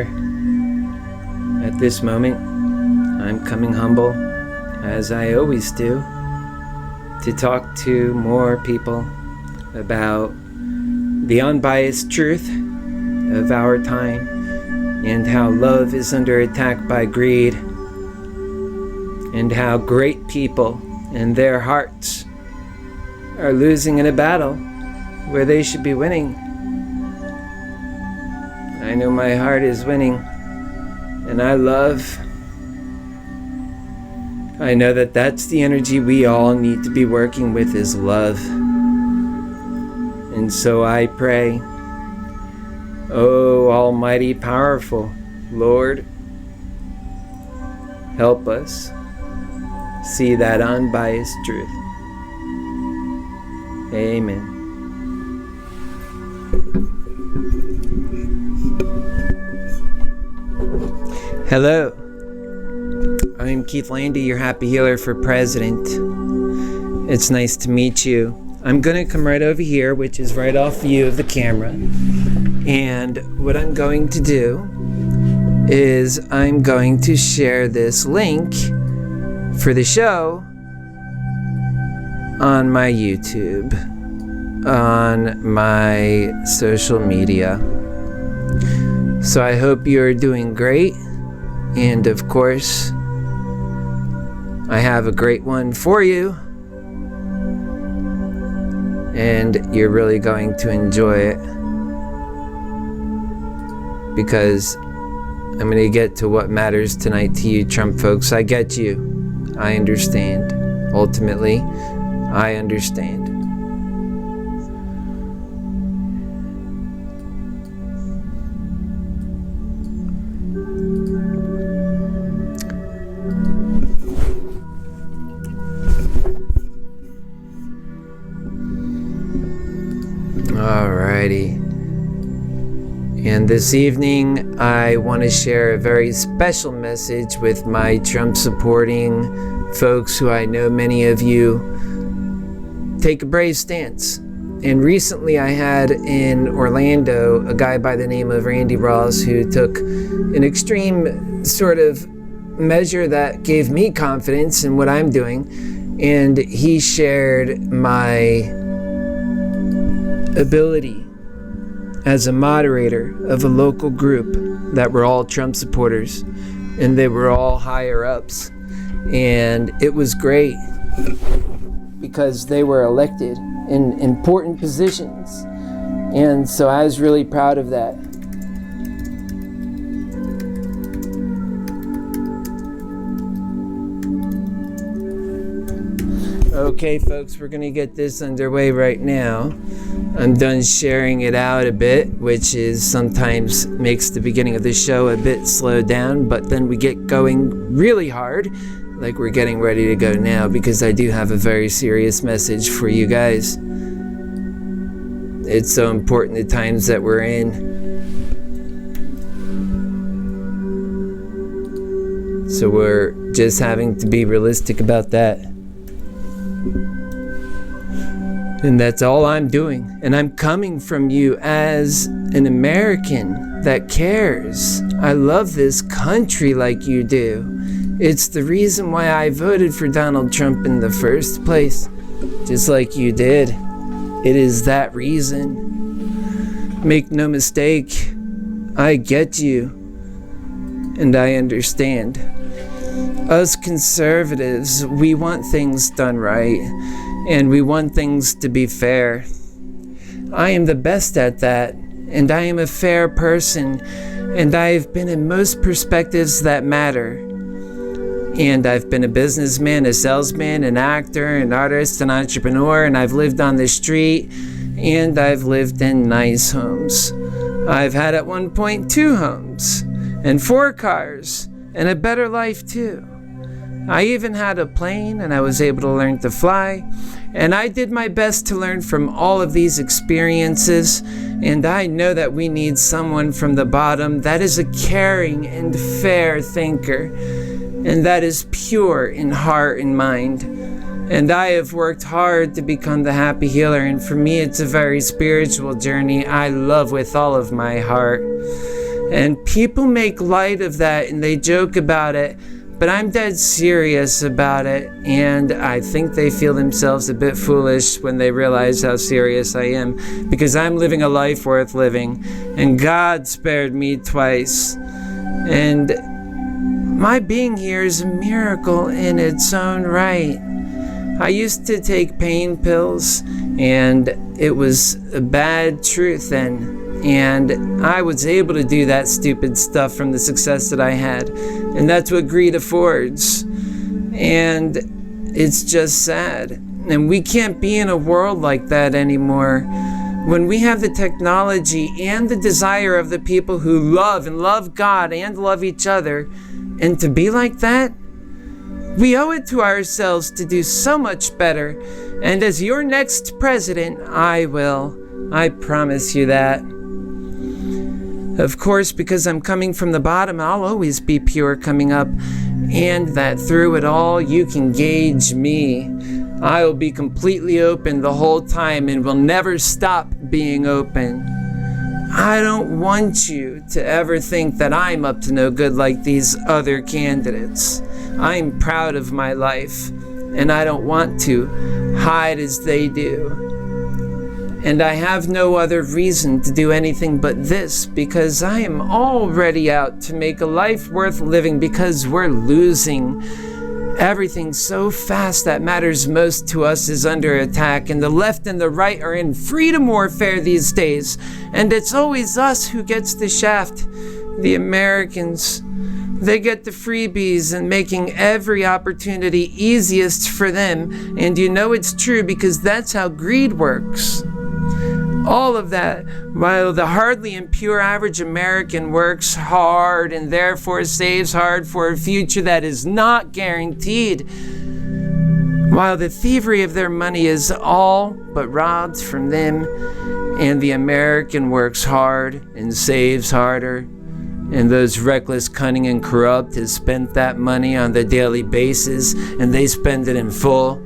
At this moment, I'm coming humble, as I always do, to talk to more people about the unbiased truth of our time and how love is under attack by greed, and how great people and their hearts are losing in a battle where they should be winning. I know my heart is winning, and I know that that's the energy we all need to be working with, is love. And so I pray, oh almighty powerful Lord, help us see that unbiased truth. Amen. Hello, I'm Keith Landi, your Happy Healer for President. It's nice to meet you. I'm going to come right over here, which is right off view of the camera. And what I'm going to do is I'm going to share this link for the show on my YouTube, on my social media. So I hope you're doing great. And of course, I have a great one for you. And you're really going to enjoy it, because I'm going to get to what matters tonight to you, Trump folks. I get you. I understand. Ultimately, I understand. Alrighty. And this evening, I want to share a very special message with my Trump supporting folks who I know many of you take a brave stance. And recently I had in Orlando a guy by the name of Randy Ross who took an extreme sort of measure that gave me confidence in what I'm doing. And he shared my ability as a moderator of a local group that were all Trump supporters, and they were all higher ups, and it was great because they were elected in important positions, and so I was really proud of that. Okay folks, we're gonna get this underway right now. I'm done sharing it out a bit, which is sometimes makes the beginning of the show a bit slowed down, but then we get going really hard, like we're getting ready to go now, because I do have a very serious message for you guys. It's so important the times that we're in. So we're just having to be realistic about that. And that's all I'm doing. And I'm coming from you as an American that cares. I love this country like you do. It's the reason why I voted for Donald Trump in the first place, just like you did. It is that reason. Make no mistake, I get you, and I understand. Us conservatives, we want things done right, and we want things to be fair. I am the best at that, and I am a fair person, and I have been in most perspectives that matter. And I've been a businessman, a salesman, an actor, an artist, an entrepreneur, and I've lived on the street, and I've lived in nice homes. I've had at one point 2 homes, and 4 cars, and a better life too. I even had a plane, and I was able to learn to fly, and I did my best to learn from all of these experiences, and I know that we need someone from the bottom that is a caring and fair thinker, and that is pure in heart and mind. And I have worked hard to become the Happy Healer, and for me it's a very spiritual journey I love with all of my heart. And people make light of that and they joke about it, but I'm dead serious about it, and I think they feel themselves a bit foolish when they realize how serious I am, because I'm living a life worth living, and God spared me twice. And my being here is a miracle in its own right. I used to take pain pills, and it was a bad truth then. And I was able to do that stupid stuff from the success that I had. And that's what greed affords. And it's just sad. And we can't be in a world like that anymore. When we have the technology and the desire of the people who love and love God and love each other, and to be like that, we owe it to ourselves to do so much better. And as your next president, I will. I promise you that. Of course, because I'm coming from the bottom, I'll always be pure coming up, and that through it all, you can gauge me. I will be completely open the whole time and will never stop being open. I don't want you to ever think that I'm up to no good like these other candidates. I'm proud of my life, and I don't want to hide as they do. And I have no other reason to do anything but this, because I am already out to make a life worth living, because we're losing. Everything so fast that matters most to us is under attack, and the left and the right are in freedom warfare these days, and it's always us who gets the shaft. The Americans, they get the freebies and making every opportunity easiest for them, and you know it's true because that's how greed works. All of that, while the hardly impure average American works hard and therefore saves hard for a future that is not guaranteed, while the thievery of their money is all but robbed from them, and the American works hard and saves harder, and those reckless, cunning, and corrupt has spent that money on the daily basis, and they spend it in full,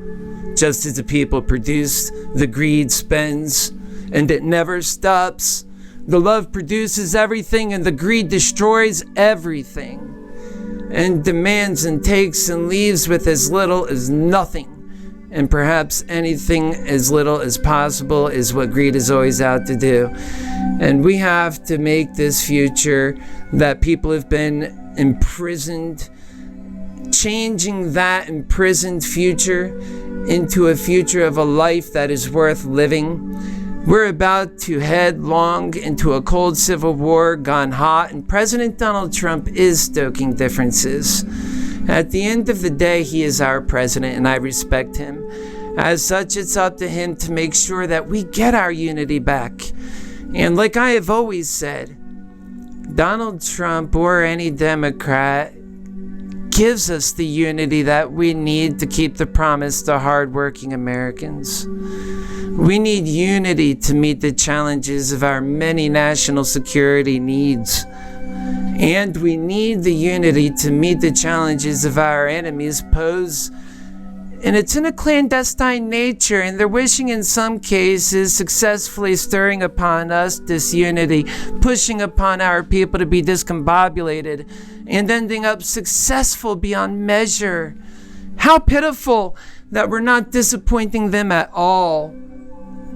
just as the people produce, the greed spends, and it never stops. The love produces everything, and the greed destroys everything, and demands and takes and leaves with as little as nothing. And perhaps anything as little as possible is what greed is always out to do. And we have to make this future that people have been imprisoned, changing that imprisoned future into a future of a life that is worth living. We're about to headlong into a cold civil war gone hot, and President Donald Trump is stoking differences. At the end of the day, he is our president, and I respect him. As such, it's up to him to make sure that we get our unity back. And like I have always said, Donald Trump or any Democrat gives us the unity that we need to keep the promise to hardworking Americans. We need unity to meet the challenges of our many national security needs. And we need the unity to meet the challenges of our enemies pose. And it's in a clandestine nature, and they're wishing in some cases, successfully stirring upon us disunity, pushing upon our people to be discombobulated, and ending up successful beyond measure. How pitiful that we're not disappointing them at all.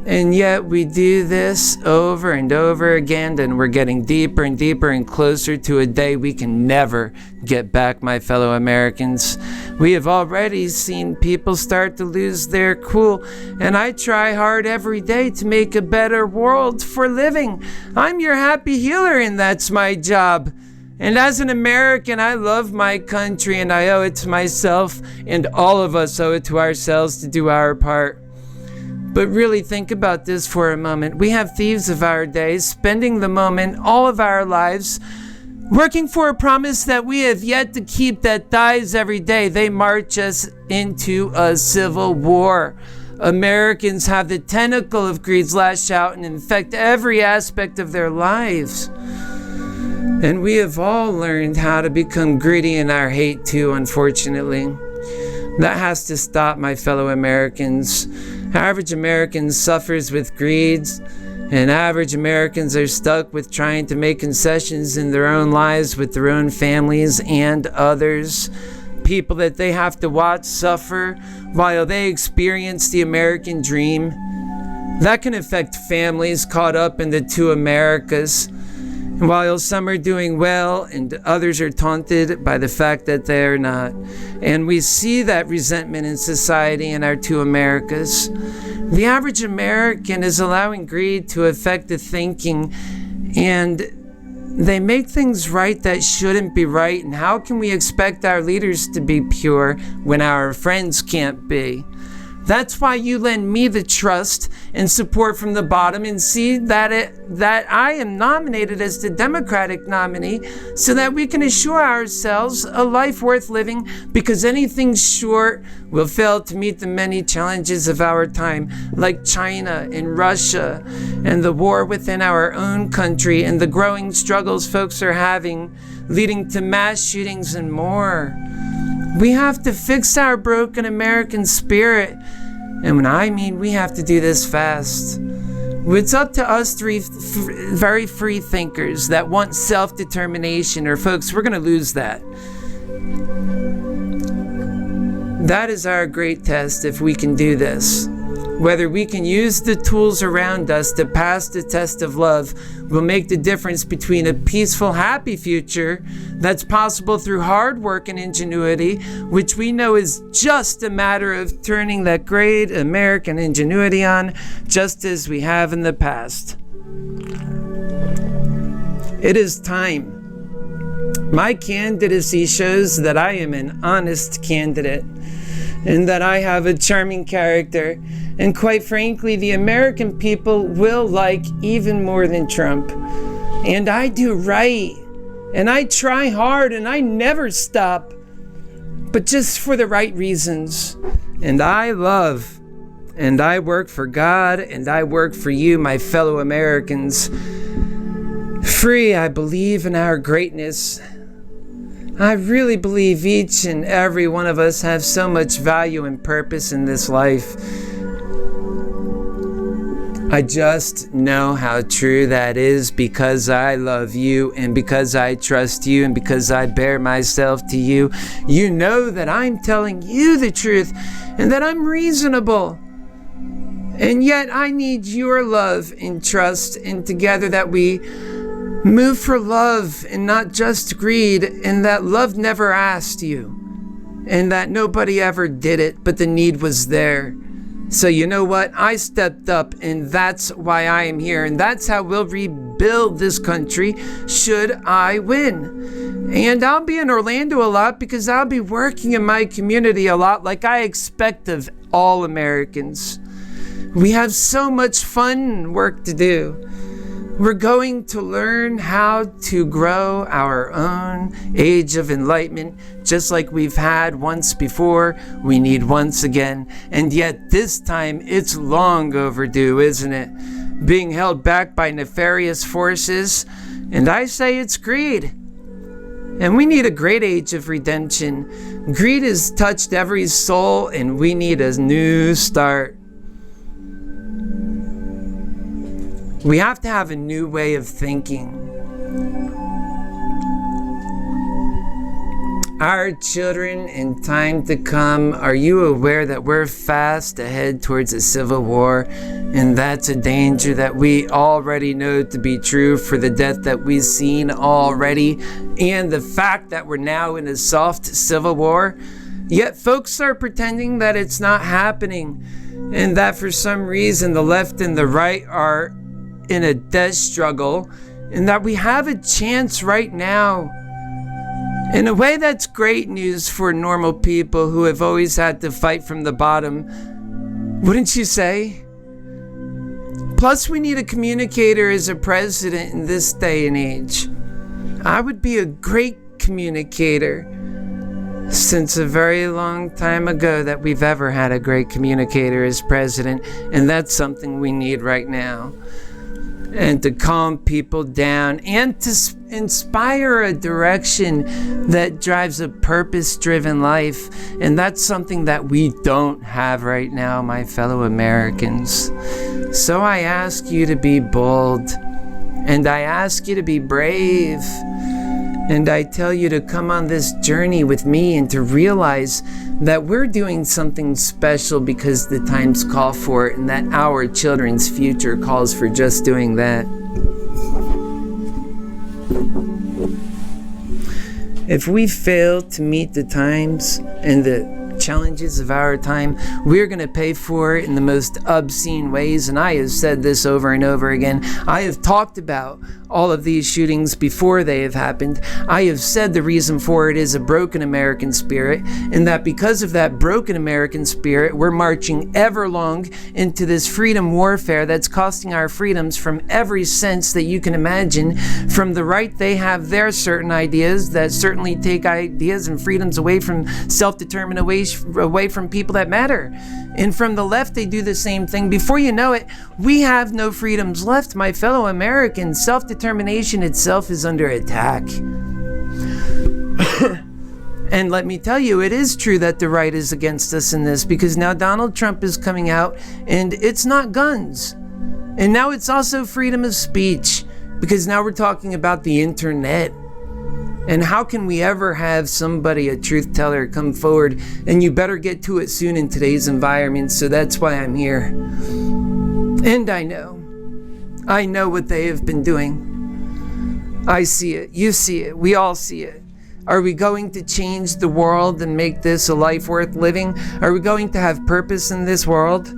And yet we do this over and over again, and we're getting deeper and deeper and closer to a day we can never get back, my fellow Americans. We have already seen people start to lose their cool, and I try hard every day to make a better world for living. I'm your happy healer, and that's my job. And as an American, I love my country, and I owe it to myself, and all of us owe it to ourselves to do our part. But really think about this for a moment. We have thieves of our days spending the moment, all of our lives, working for a promise that we have yet to keep that dies every day. They march us into a civil war. Americans have the tentacle of greed lash out and infect every aspect of their lives. And we have all learned how to become greedy in our hate too, unfortunately. That has to stop, my fellow Americans. Average American suffers with greed, And average Americans are stuck with trying to make concessions in their own lives with their own families and others. People that they have to watch suffer while they experience the American dream. That can affect families caught up in the two Americas. And while some are doing well and others are taunted by the fact that they are not. And we see that resentment in society in our two Americas. The average American is allowing greed to affect the thinking, and they make things right that shouldn't be right. And how can we expect our leaders to be pure when our friends can't be? That's why you lend me the trust and support from the bottom, and see that I am nominated as the Democratic nominee so that we can assure ourselves a life worth living, because anything short will fail to meet the many challenges of our time, like China and Russia and the war within our own country and the growing struggles folks are having, leading to mass shootings and more. We have to fix our broken American spirit. And when I mean we have to do this fast. It's up to us three very free thinkers that want self-determination, or folks, we're going to lose that. That is our great test if we can do this. Whether we can use the tools around us to pass the test of love will make the difference between a peaceful, happy future that's possible through hard work and ingenuity, which we know is just a matter of turning that great American ingenuity on, just as we have in the past. It is time. My candidacy shows that I am an honest candidate, and that I have a charming character, and quite frankly, the American people will like even more than Trump. And I do right, and I try hard, and I never stop, but just for the right reasons. And I love, and I work for God, and I work for you, my fellow Americans. Free, I believe in our greatness. I really believe each and every one of us have so much value and purpose in this life. I just know how true that is because I love you, and because I trust you, and because I bear myself to you. You know that I'm telling you the truth, and that I'm reasonable. And yet I need your love and trust, and together that we move for love and not just greed, and that love never asked you, and that nobody ever did it, but the need was there. So you know what? I stepped up, and that's why I am here, and that's how we'll rebuild this country should I win. And I'll be in Orlando a lot because I'll be working in my community a lot, like I expect of all Americans. We have so much fun work to do. We're going to learn how to grow our own age of enlightenment, just like we've had once before, we need once again. And yet this time it's long overdue, isn't it? Being held back by nefarious forces, and I say it's greed. And we need a great age of redemption. Greed has touched every soul, and we need a new start. We have to have a new way of thinking. Our children in time to come, are you aware that we're fast ahead towards a civil war? And that's a danger that we already know to be true for the death that we've seen already, and the fact that we're now in a soft civil war. Yet folks are pretending that it's not happening, and that for some reason the left and the right are in a death struggle, and that we have a chance right now. In a way, that's great news for normal people who have always had to fight from the bottom, wouldn't you say? Plus, we need a communicator as a president in this day and age. I would be a great communicator, since a very long time ago that we've ever had a great communicator as president, and that's something we need right now. and to calm people down and to inspire a direction that drives a purpose-driven life. And that's something that we don't have right now, my fellow Americans. So I ask you to be bold, and I ask you to be brave, and I tell you to come on this journey with me and to realize that we're doing something special because the times call for it, and that our children's future calls for just doing that. If we fail to meet the times and the challenges of our time, we're going to pay for it in the most obscene ways. And I have said this over and over again. I have talked about all of these shootings before they have happened. I have said the reason for it is a broken American spirit, and that because of that broken American spirit, we're marching everlong into this freedom warfare that's costing our freedoms from every sense that you can imagine. From the right, they have their certain ideas that certainly take ideas and freedoms away from self-determination, away from people that matter. And from the left, they do the same thing. Before you know it, we have no freedoms left, my fellow Americans. Self-determination itself is under attack. And let me tell you, it is true that the right is against us in this, because now Donald Trump is coming out, and it's not guns. And now it's also freedom of speech, because now we're talking about the internet. And how can we ever have somebody, a truth teller, come forward? And you better get to it soon in today's environment. So that's why I'm here. And I know what they have been doing. I see it. You see it. We all see it. Are we going to change the world and make this a life worth living? Are we going to have purpose in this world?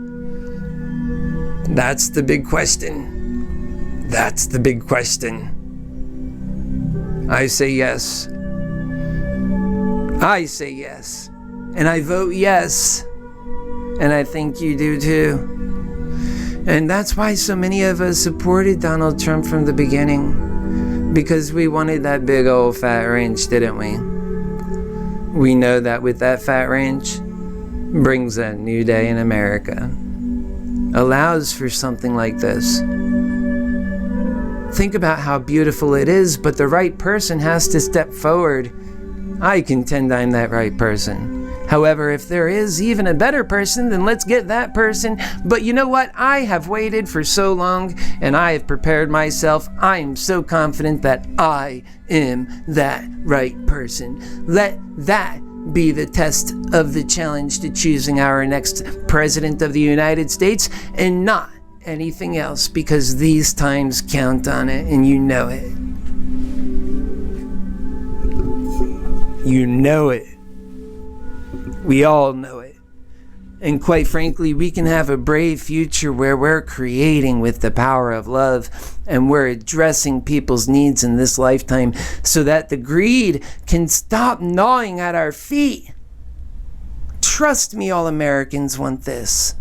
That's the big question. That's the big question. I say yes. I say yes. And I vote yes. And I think you do too. And that's why so many of us supported Donald Trump from the beginning. Because we wanted that big old fat ranch, didn't we? We know that with that fat ranch brings a new day in America. Allows for something like this. Think about how beautiful it is, but the right person has to step forward. I contend I'm that right person. However, if there is even a better person, then let's get that person. But you know what? I have waited for so long, and I have prepared myself. I am so confident that I am that right person. Let that be the test of the challenge to choosing our next president of the United States, and not anything else, because these times count on it, and you know it. You know it. We all know it. And quite frankly, we can have a brave future where we're creating with the power of love, and we're addressing people's needs in this lifetime so that the greed can stop gnawing at our feet. Trust me, all Americans want this.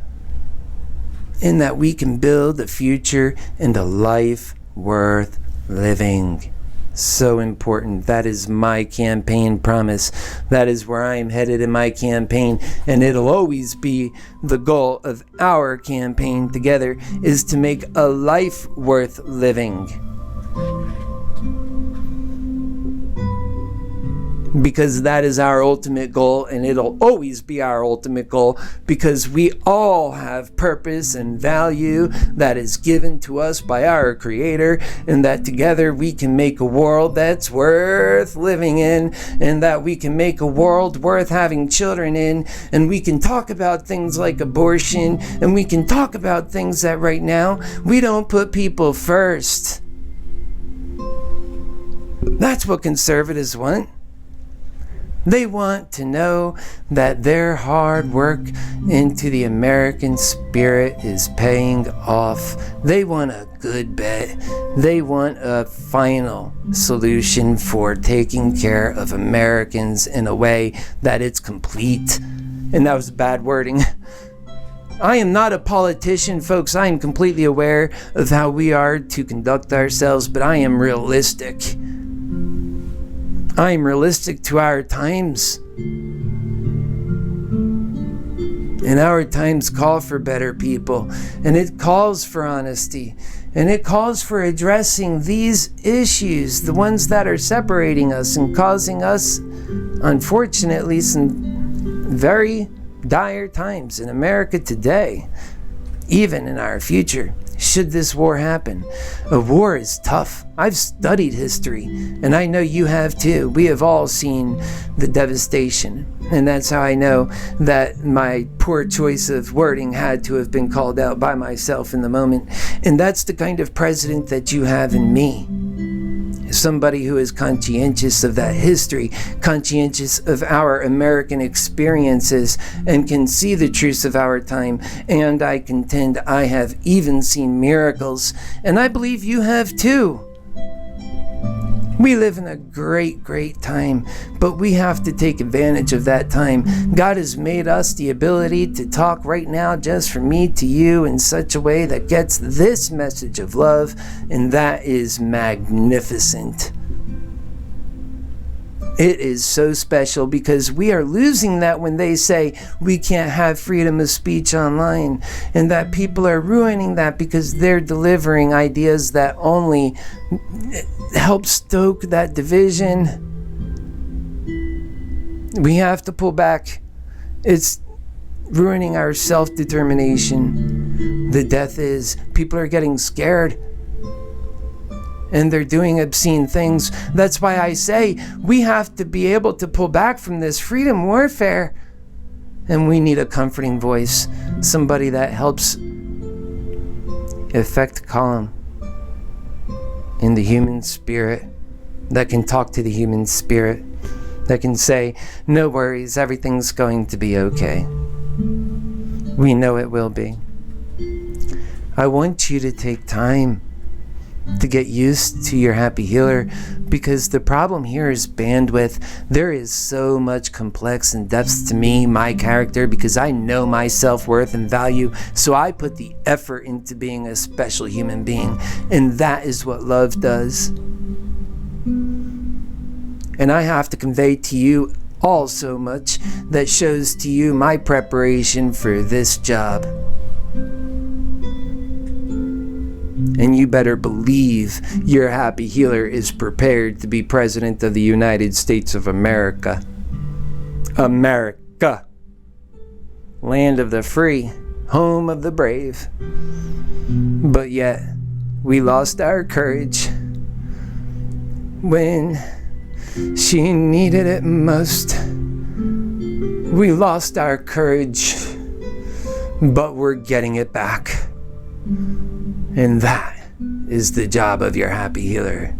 In that we can build a future and a life worth living. So important. That is my campaign promise. That is where I am headed in my campaign, and it'll always be the goal of our campaign together, is to make a life worth living. Because that is our ultimate goal, and it'll always be our ultimate goal, because we all have purpose and value that is given to us by our Creator, and that together we can make a world that's worth living in, and that we can make a world worth having children in, and we can talk about things like abortion, and we can talk about things that right now we don't put people first. That's what conservatives want. They want to know that their hard work into the American spirit is paying off. They want a good bet. They want a final solution for taking care of Americans in a way that it's complete. And that was bad wording. I am not a politician, folks. I am completely aware of how we are to conduct ourselves, but I am realistic. I am realistic to our times. And our times call for better people. And it calls for honesty. And it calls for addressing these issues, the ones that are separating us and causing us, unfortunately, some very dire times in America today, even in our future, should this war happen. A war is tough. I've studied history, and I know you have too. We have all seen the devastation, and that's how I know that my poor choice of wording had to have been called out by myself in the moment. And that's the kind of president that you have in me. Somebody who is conscientious of that history, conscientious of our American experiences, and can see the truths of our time. And I contend I have even seen miracles, and I believe you have too. We live in a great, great time, but we have to take advantage of that time. God has made us the ability to talk right now just from me to you in such a way that gets this message of love, and that is magnificent. It is so special because we are losing that when they say we can't have freedom of speech online, and that people are ruining that because they're delivering ideas that only help stoke that division. We have to pull back. It's ruining our self-determination. The death is people are getting scared, and they're doing obscene things. That's why I say we have to be able to pull back from this freedom warfare. And we need a comforting voice, somebody that helps effect calm in the human spirit, that can talk to the human spirit, that can say, no worries, everything's going to be okay. We know it will be. I want you to take time to get used to your Happy Healer, because the problem here is bandwidth. There is so much complex and depth to me, my character, because I know my self-worth and value, so I put the effort into being a special human being, and that is what love does. And I have to convey to you all so much that shows to you my preparation for this job. And you better believe your Happy Healer is prepared to be President of the United States of America. America. Land of the free, home of the brave. But yet, we lost our courage when she needed it most. We lost our courage, but we're getting it back. And that is the job of your Happy Healer.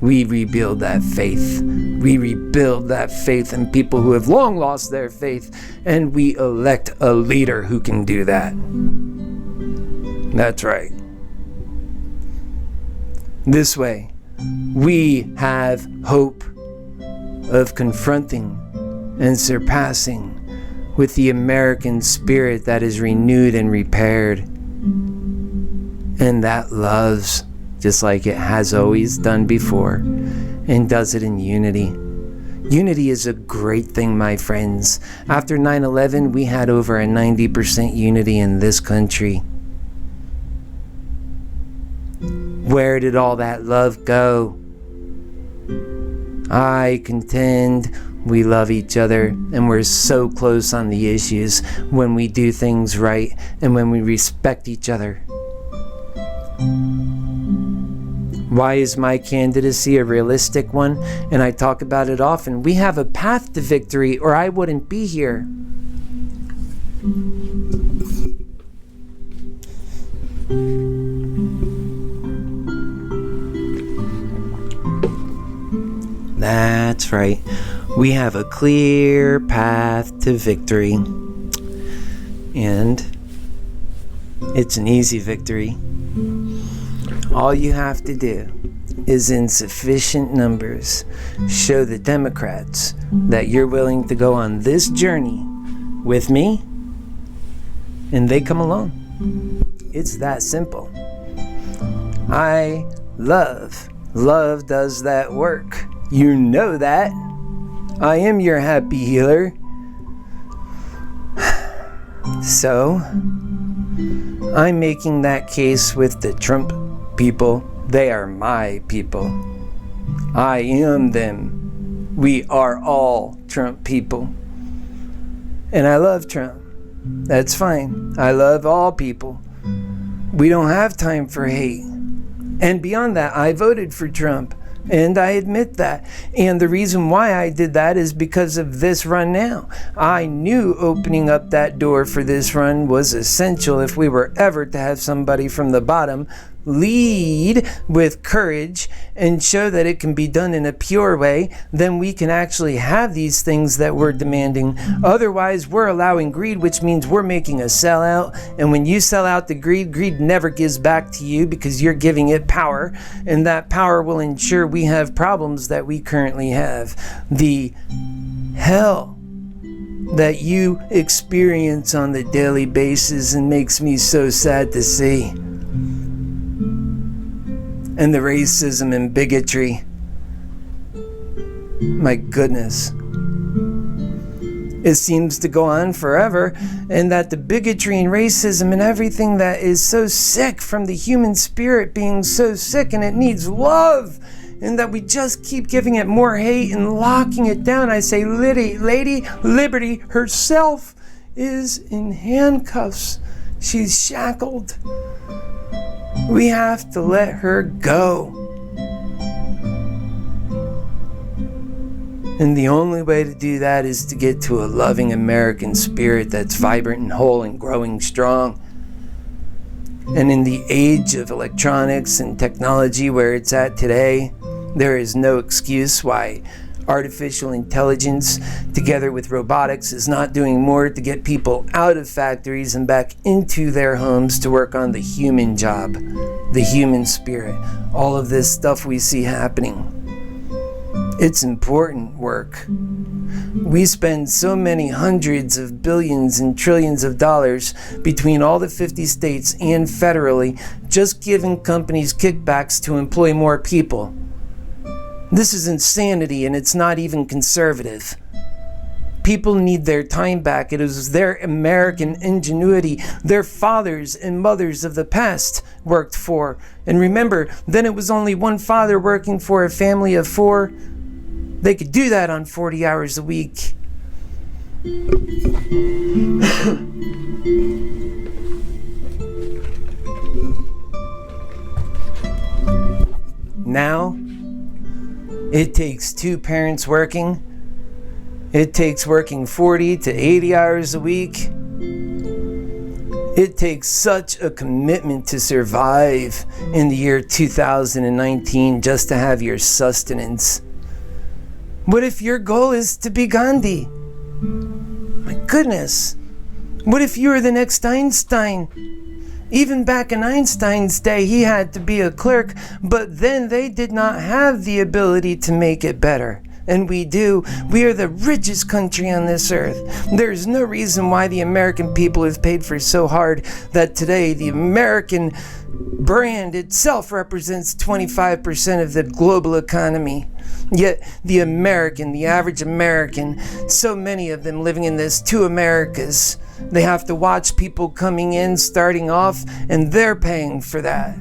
We rebuild that faith. We rebuild that faith in people who have long lost their faith, and we elect a leader who can do that. That's right. This way, we have hope of confronting and surpassing with the American spirit that is renewed and repaired, and that loves just like it has always done before, and does it in unity. Unity is a great thing, my friends. After 9/11, we had over a 90% unity in this country. Where did all that love go? I contend we love each other, and we're so close on the issues when we do things right and when we respect each other. Why is my candidacy a realistic one? And I talk about it often. We have a path to victory, or I wouldn't be here. That's right. We have a clear path to victory. And it's an easy victory. All you have to do is, in sufficient numbers, show the Democrats that you're willing to go on this journey with me, and they come along. It's that simple. Love does that work. You know that. I am your Happy Healer. So, I'm making that case with the Trump people. They are my people. I am them. We are all Trump people. And I love Trump. That's fine. I love all people. We don't have time for hate. And beyond that, I voted for Trump. And I admit that. And the reason why I did that is because of this run now. I knew opening up that door for this run was essential if we were ever to have somebody from the bottom lead with courage and show that it can be done in a pure way. Then we can actually have these things that we're demanding. Otherwise, we're allowing greed, which means we're making a sellout. And when you sell out to greed, greed never gives back to you because you're giving it power. And that power will ensure we have problems that we currently have. The hell that you experience on the daily basis and makes me so sad to see. And the racism and bigotry. My goodness. It seems to go on forever, and that the bigotry and racism and everything that is so sick from the human spirit being so sick and it needs love, and that we just keep giving it more hate and locking it down. I say, Lady Liberty herself is in handcuffs. She's shackled. We have to let her go. And the only way to do that is to get to a loving American spirit that's vibrant and whole and growing strong. And in the age of electronics and technology where it's at today, there is no excuse why artificial intelligence, together with robotics, is not doing more to get people out of factories and back into their homes to work on the human job, the human spirit. All of this stuff we see happening. It's important work. We spend so many hundreds of billions and trillions of dollars between all the 50 states and federally just giving companies kickbacks to employ more people. This is insanity, and it's not even conservative. People need their time back. It is their American ingenuity their fathers and mothers of the past worked for. And remember, then it was only one father working for a family of 4. They could do that on 40 hours a week. Now, it takes 2 parents working. It takes working 40 to 80 hours a week. It takes such a commitment to survive in the year 2019 just to have your sustenance. What if your goal is to be Gandhi? My goodness. What if you were the next Einstein? Even back in Einstein's day, he had to be a clerk, but then they did not have the ability to make it better. And we do. We are the richest country on this earth. There's no reason why the American people have paid for so hard that today the American brand itself represents 25% of the global economy. Yet the average American, so many of them living in this 2 Americas, they have to watch people coming in, starting off, and they're paying for that.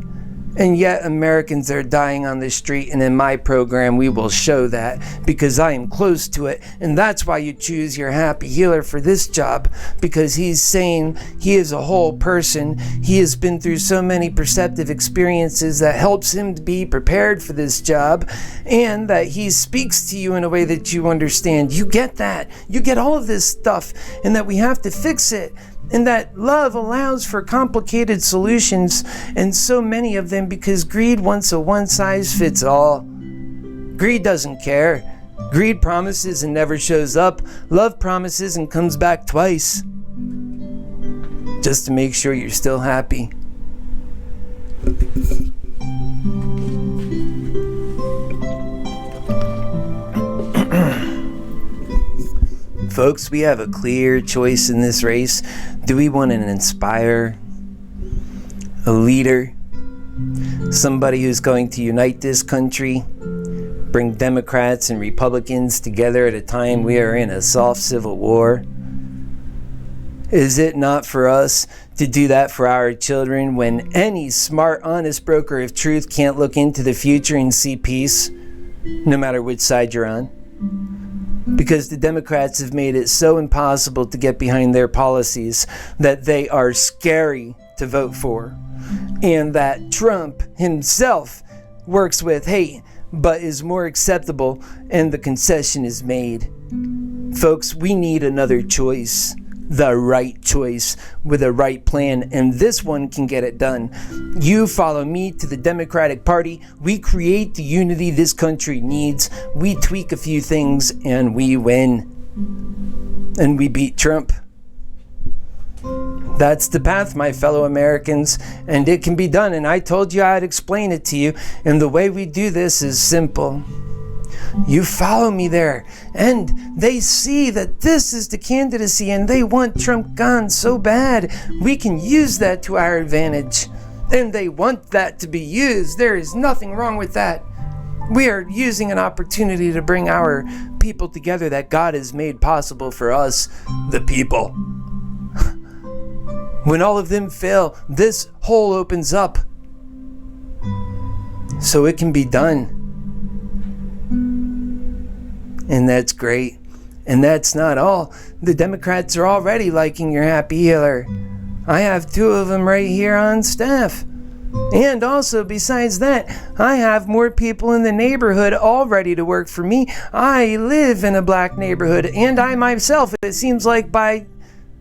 And yet Americans are dying on the street, and in my program we will show that because I am close to it. And that's why you choose your Happy Healer for this job, because he's saying he is a whole person. He has been through so many perceptive experiences that helps him to be prepared for this job, and that he speaks to you in a way that you understand. You get that. You get all of this stuff, and that we have to fix it. And that love allows for complicated solutions, and so many of them, because greed wants a one-size-fits-all. Greed doesn't care. Greed promises and never shows up. Love promises and comes back twice. Just to make sure you're still happy. Folks, we have a clear choice in this race. Do we want to inspire a leader, somebody who's going to unite this country, bring Democrats and Republicans together at a time we are in a soft civil war? Is it not for us to do that for our children when any smart, honest broker of truth can't look into the future and see peace, no matter which side you're on? Because the Democrats have made it so impossible to get behind their policies that they are scary to vote for. And that Trump himself works with hate, but is more acceptable, and the concession is made. Folks, we need another choice. The right choice with a right plan, and this one can get it done. You follow me to the Democratic Party. We create the unity this country needs. We tweak a few things and we win. And we beat Trump. That's the path, my fellow Americans, and it can be done. And I told you I'd explain it to you. And the way we do this is simple. You follow me there, and they see that this is the candidacy and they want Trump gone so bad. We can use that to our advantage, and they want that to be used. There is nothing wrong with that. We are using an opportunity to bring our people together that God has made possible for us, the people. When all of them fail, this hole opens up so it can be done. And that's great. And that's not all. The Democrats are already liking your HappyHealer. I have 2 of them right here on staff. And also, besides that, I have more people in the neighborhood all ready to work for me. I live in a black neighborhood, and I myself, it seems like by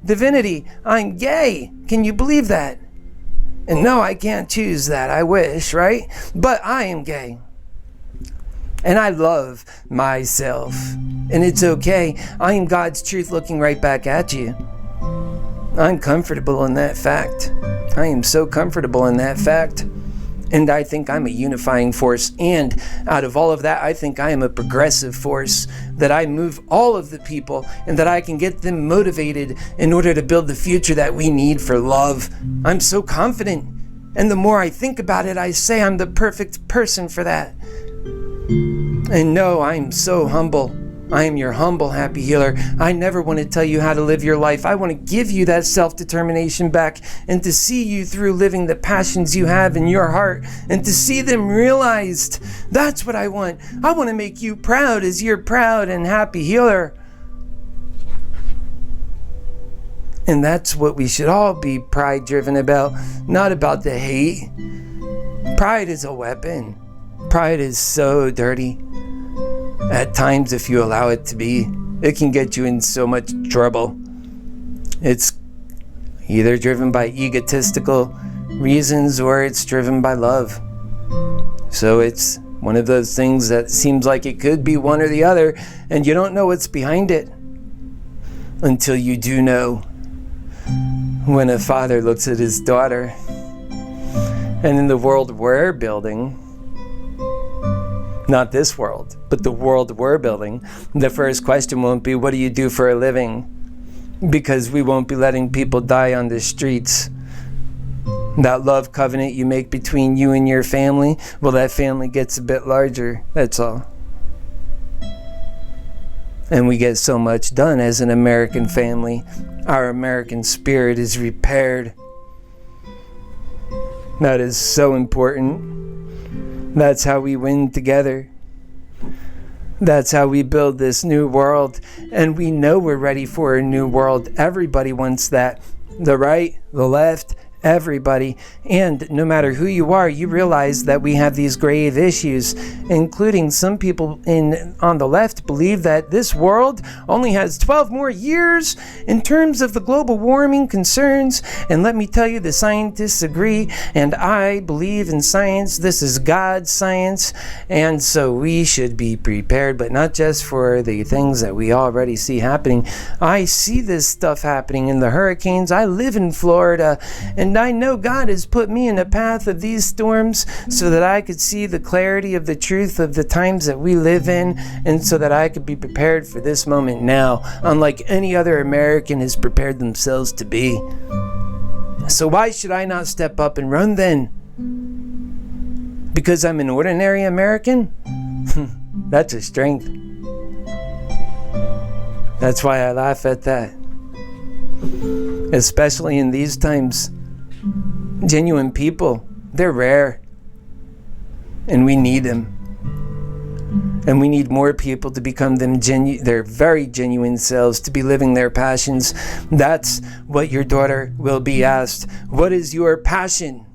divinity, I'm gay. Can you believe that? And no, I can't choose that. I wish, right? But I am gay. And I love myself. And it's okay. I am God's truth looking right back at you. I'm comfortable in that fact. I am so comfortable in that fact. And I think I'm a unifying force. And out of all of that, I think I am a progressive force. That I move all of the people and that I can get them motivated in order to build the future that we need for love. I'm so confident. And the more I think about it, I say I'm the perfect person for that. And no, I'm so humble. I am your humble HappyHealer. I never want to tell you how to live your life. I want to give you that self-determination back and to see you through living the passions you have in your heart and to see them realized. That's what I want. I want to make you proud as you're proud and HappyHealer. And that's what we should all be pride-driven about, not about the hate. Pride is a weapon. Pride is so dirty. At times, if you allow it to be, it can get you in so much trouble. It's either driven by egotistical reasons or it's driven by love. So it's one of those things that seems like it could be one or the other, and you don't know what's behind it until you do know. When a father looks at his daughter, and in the world we're building, not this world, but the world we're building, the first question won't be, what do you do for a living? Because we won't be letting people die on the streets. That love covenant you make between you and your family, well, that family gets a bit larger, that's all. And we get so much done as an American family. Our American spirit is repaired. That is so important. That's how we win together. That's how we build this new world. And we know we're ready for a new world. Everybody wants that. The right, the left, everybody. And no matter who you are, you realize that we have these grave issues, including some people on the left believe that this world only has 12 more years in terms of the global warming concerns. And let me tell you, the scientists agree, and I believe in science. This is God's science, and so we should be prepared, but not just for the things that we already see happening. I see this stuff happening in the hurricanes. I live in Florida, and I know God has put me in the path of these storms so that I could see the clarity of the truth of the times that we live in, and so that I could be prepared for this moment now, unlike any other American has prepared themselves to be. So why should I not step up and run then? Because I'm an ordinary American? That's a strength. That's why I laugh at that. especially in these times. Genuine people, they're rare, and we need them. And we need more people to become their very genuine selves, to be living their passions. That's what your daughter will be asked. What is your passion?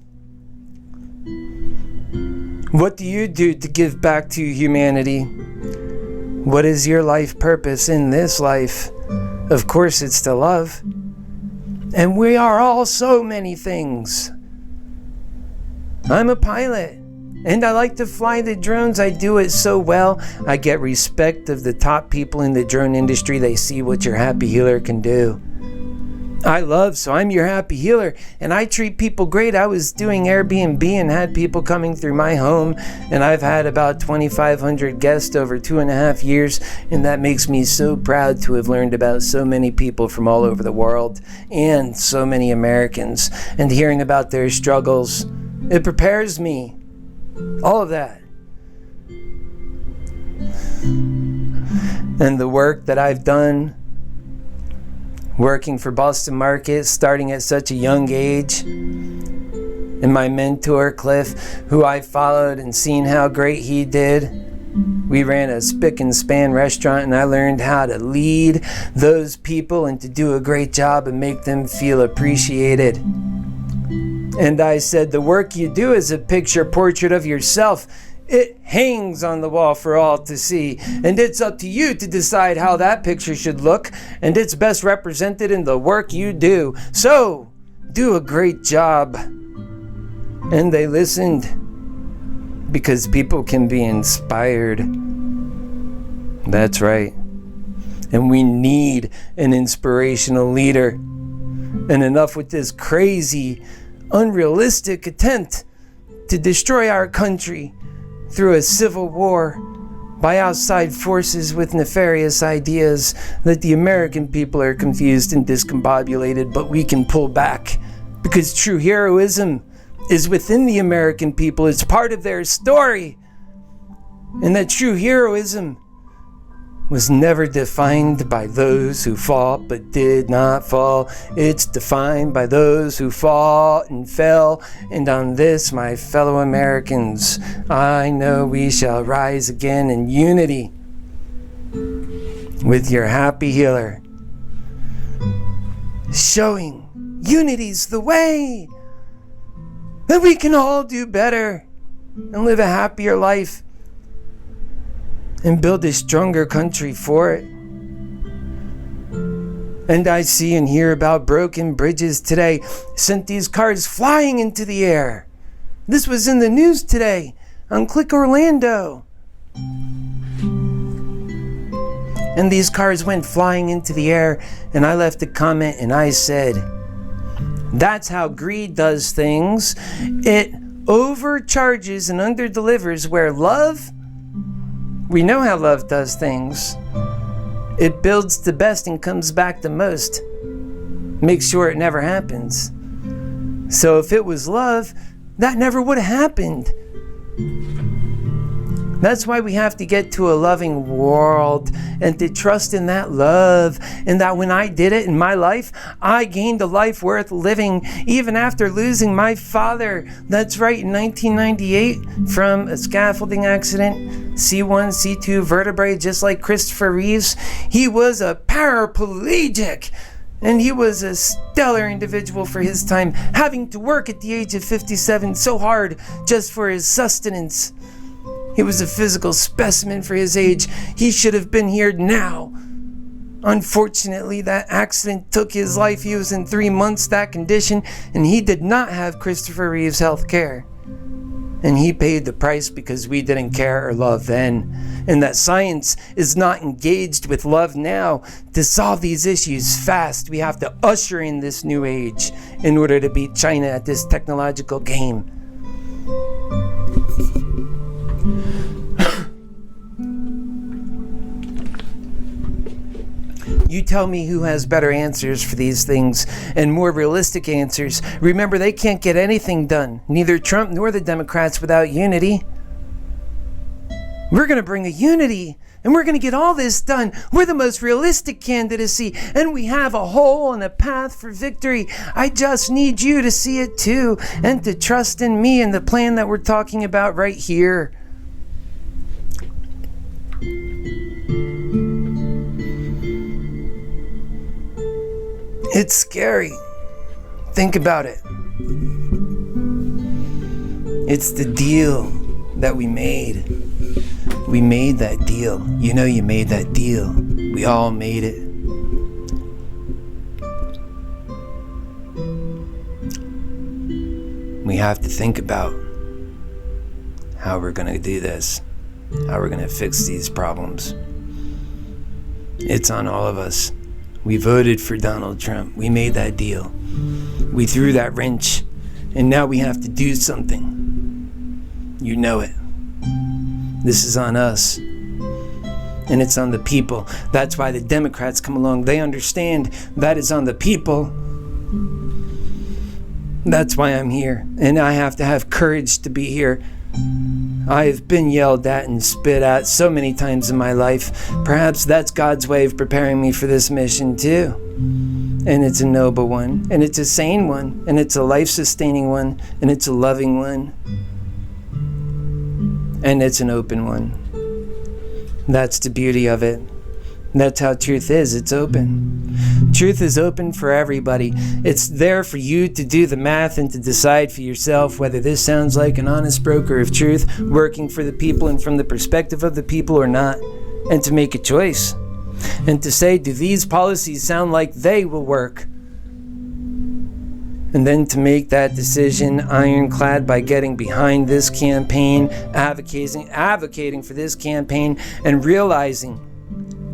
What do you do to give back to humanity? What is your life purpose in this life? Of course, it's to love. And we are all so many things. I'm a pilot, and I like to fly the drones. I do it so well. I get respect of the top people in the drone industry. They see what your happy healer can do. So I'm your happy healer, and I treat people great. I was doing Airbnb and had people coming through my home, and I've had about 2,500 guests over 2.5 years, and that makes me so proud to have learned about so many people from all over the world, and so many Americans, and hearing about their struggles. It prepares me. All of that. And the work that I've done, working for Boston Market, starting at such a young age, and my mentor, Cliff, who I followed and seen how great he did. We ran a spick and span restaurant, and I learned how to lead those people and to do a great job and make them feel appreciated. And I said, the work you do is a picture portrait of yourself. It hangs on the wall for all to see, and it's up to you to decide how that picture should look, and it's best represented in the work you do. So, do a great job. And they listened, because people can be inspired. That's right. And we need an inspirational leader. And enough with this crazy, unrealistic attempt to destroy our country through a civil war by outside forces with nefarious ideas that the American people are confused and discombobulated, but we can pull back because true heroism is within the American people. It's part of their story. And that true heroism was never defined by those who fought but did not fall. It's defined by those who fought and fell. And on this, my fellow Americans, I know we shall rise again in unity with your happy healer, showing unity's the way, that we can all do better and live a happier life and build a stronger country for it. And I see and hear about broken bridges today. Sent these cars flying into the air. This was in the news today on Click Orlando. And these cars went flying into the air, and I left a comment and I said, that's how greed does things. It overcharges and underdelivers, where love, we know how love does things. It builds the best and comes back the most. Make sure it never happens. So if it was love, that never would have happened. That's why we have to get to a loving world and to trust in that love. And that when I did it in my life, I gained a life worth living, even after losing my father. That's right, in 1998, from a scaffolding accident, C1, C2 vertebrae, just like Christopher Reeves. He was a paraplegic. And he was a stellar individual for his time, having to work at the age of 57 so hard just for his sustenance. He was a physical specimen for his age. He should have been here now. Unfortunately, that accident took his life. He was in 3 months that condition, and he did not have Christopher Reeves health care. And he paid the price because we didn't care or love then. And that science is not engaged with love now. To solve these issues fast, we have to usher in this new age in order to beat China at this technological game. You tell me who has better answers for these things and more realistic answers. Remember, they can't get anything done, neither Trump nor the Democrats, without unity. We're going to bring a unity And we're going to get all this done. We're the most realistic candidacy, and we have a hole and a path for victory. I just need you to see it too, and to trust in me and the plan that we're talking about right here. It's scary. Think about it. It's the deal that we made. We made that deal. You know you made that deal. We all made it. We have to think about how we're going to do this, how we're going to fix these problems. It's on all of us. We voted for Donald Trump. We made that deal. We threw that wrench, and now we have to do something. You know it. This is on us. And it's on the people. That's why the Democrats come along. They understand that is on the people. That's why I'm here. And I have to have courage to be here. I've been yelled at and spit at so many times in my life. Perhaps that's God's way of preparing me for this mission too. And it's a noble one. And it's a sane one. And it's a life-sustaining one. And it's a loving one. And it's an open one. That's the beauty of it. That's how truth is. It's open. Truth is open for everybody. It's there for you to do the math and to decide for yourself whether this sounds like an honest broker of truth, working for the people and from the perspective of the people or not, and to make a choice. And to say, do these policies sound like they will work? And then to make that decision ironclad by getting behind this campaign, advocating for this campaign, and realizing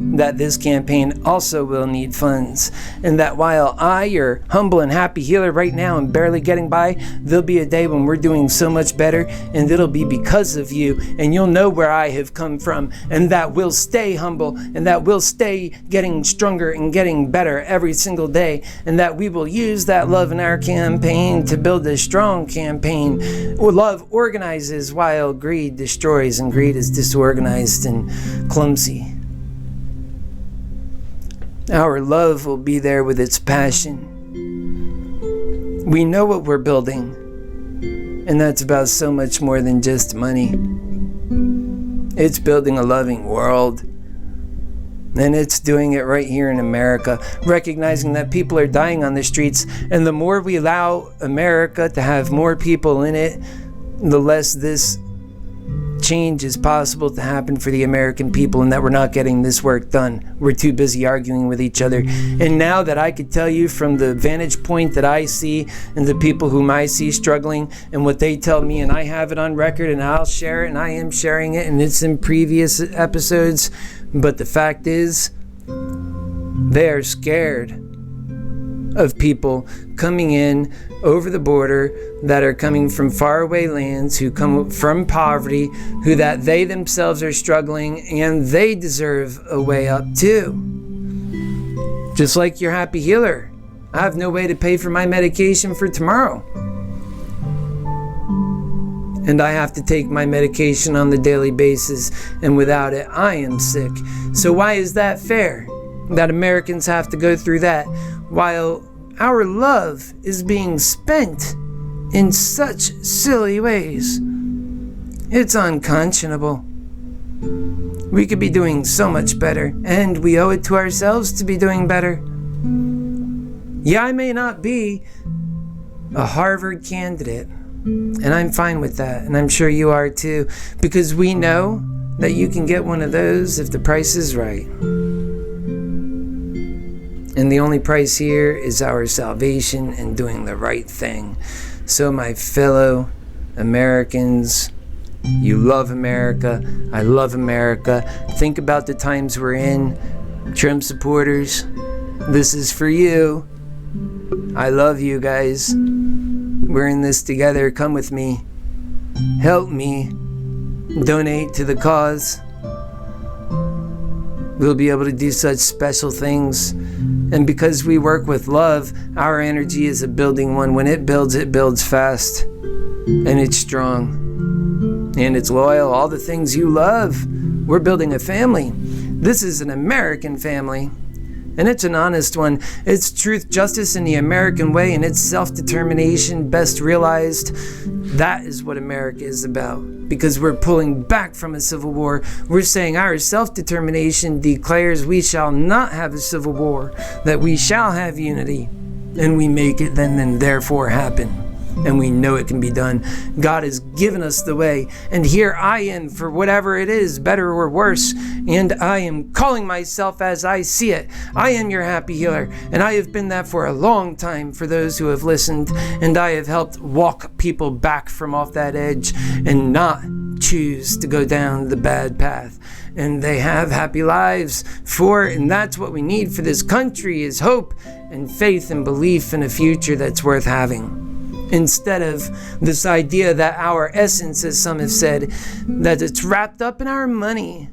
that this campaign also will need funds, and that while I, your humble and happy healer right now, am barely getting by, there'll be a day when we're doing so much better, and it'll be because of you, and you'll know where I have come from, and that we'll stay humble, and that we'll stay getting stronger and getting better every single day, and that we will use that love in our campaign to build a strong campaign. Love organizes while greed destroys, and greed is disorganized and clumsy. Our love will be there with its passion. We know what we're building, and that's about so much more than just money. It's building a loving world, and it's doing it right here in America, recognizing that people are dying on the streets, and the more we allow America to have more people in it, the less this change is possible to happen for the American people, and that we're not getting this work done. We're too busy arguing with each other. And now that I could tell you from the vantage point that I see and the people whom I see struggling and what they tell me, and I have it on record and I'll share it, and I am sharing it, and it's in previous episodes, but the fact is they are scared of people coming in over the border that are coming from faraway lands, who come from poverty, who that they themselves are struggling, and they deserve a way up too. Just like your happy healer. I have no way to pay for my medication for tomorrow. And I have to take my medication on the daily basis, and without it, I am sick. So why is that fair? That Americans have to go through that, while our love is being spent in such silly ways. It's unconscionable. We could be doing so much better, and we owe it to ourselves to be doing better. Yeah, I may not be a Harvard candidate, and I'm fine with that, and I'm sure you are too, because we know that you can get one of those if the price is right. And the only price here is our salvation and doing the right thing. So my fellow Americans, you love America, I love America. Think about the times we're in. Trump supporters, this is for you. I love you guys. We're in this together. Come with me. Help me. Donate to the cause. We'll be able to do such special things. And because we work with love, our energy is a building one. When it builds fast. And it's strong. And it's loyal. All the things you love. We're building a family. This is an American family. And it's an honest one. It's truth, justice in the American way, and it's self-determination best realized. That is what America is about. Because we're pulling back from a civil war. We're saying our self-determination declares we shall not have a civil war, that we shall have unity, and we make it then and therefore happen. And we know it can be done. God has given us the way, and here I am for whatever it is, better or worse, and I am calling myself as I see it. I am your happy healer, and I have been that for a long time for those who have listened, and I have helped walk people back from off that edge and not choose to go down the bad path. And they have happy lives for it, and that's what we need for this country is hope and faith and belief in a future that's worth having. Instead of this idea that our essence, as some have said, that it's wrapped up in our money.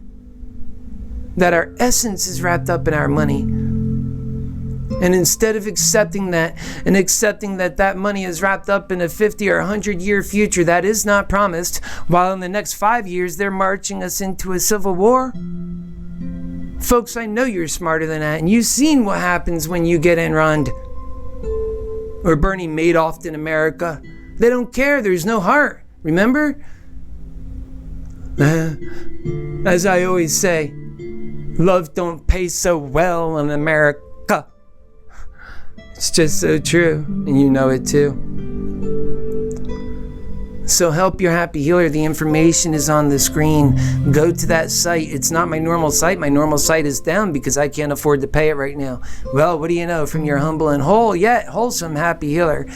That our essence is wrapped up in our money. And instead of accepting that, and accepting that that money is wrapped up in a 50 or 100-year future that is not promised, while in the next 5 years they're marching us into a civil war. Folks, I know you're smarter than that, and you've seen what happens when you get Enron. Or Bernie Madoff in America. They don't care. There's no heart. Remember? As I always say, love don't pay so well in America. It's just so true. And you know it too. So help your happy healer. The information is on the screen. Go to that site. It's not my normal site. My normal site is down because I can't afford to pay it right now. Well, what do you know? From your humble and whole yet wholesome happy healer.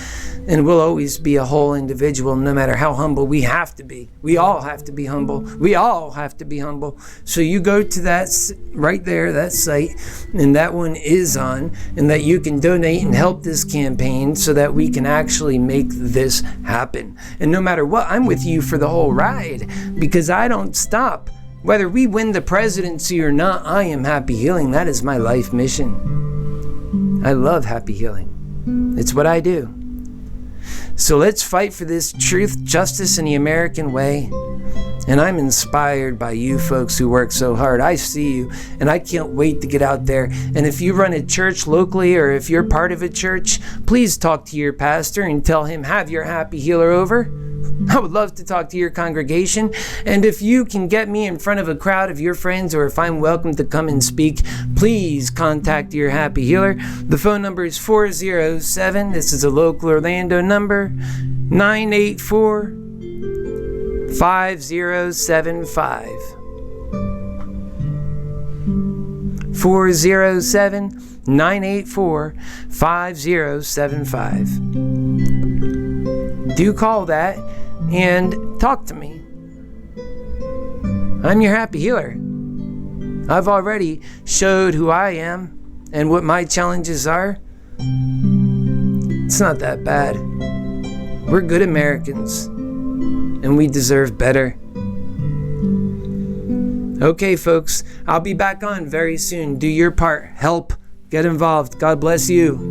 And we'll always be a whole individual no matter how humble we have to be. We all have to be humble. We all have to be humble. So you go to that right there, that site, and that one is on, and that you can donate and help this campaign so that we can actually make this happen. And no matter what, I'm with you for the whole ride because I don't stop. Whether we win the presidency or not, I am happy healing. That is my life mission. I love happy healing. It's what I do. So let's fight for this truth, justice in the American way. And I'm inspired by you folks who work so hard. I see you, and I can't wait to get out there. And if you run a church locally, or if you're part of a church, please talk to your pastor and tell him, have your happy healer over. I would love to talk to your congregation. And if you can get me in front of a crowd of your friends, or if I'm welcome to come and speak, please contact your happy healer. The phone number is 407. This is a local Orlando number. 984 5075 407-984-5075. Do call that and talk to me. I'm your happy healer. I've already showed who I am and what my challenges are. It's not that bad. We're good Americans, and we deserve better. Okay, folks, I'll be back on very soon. Do your part. Help. Get involved. God bless you.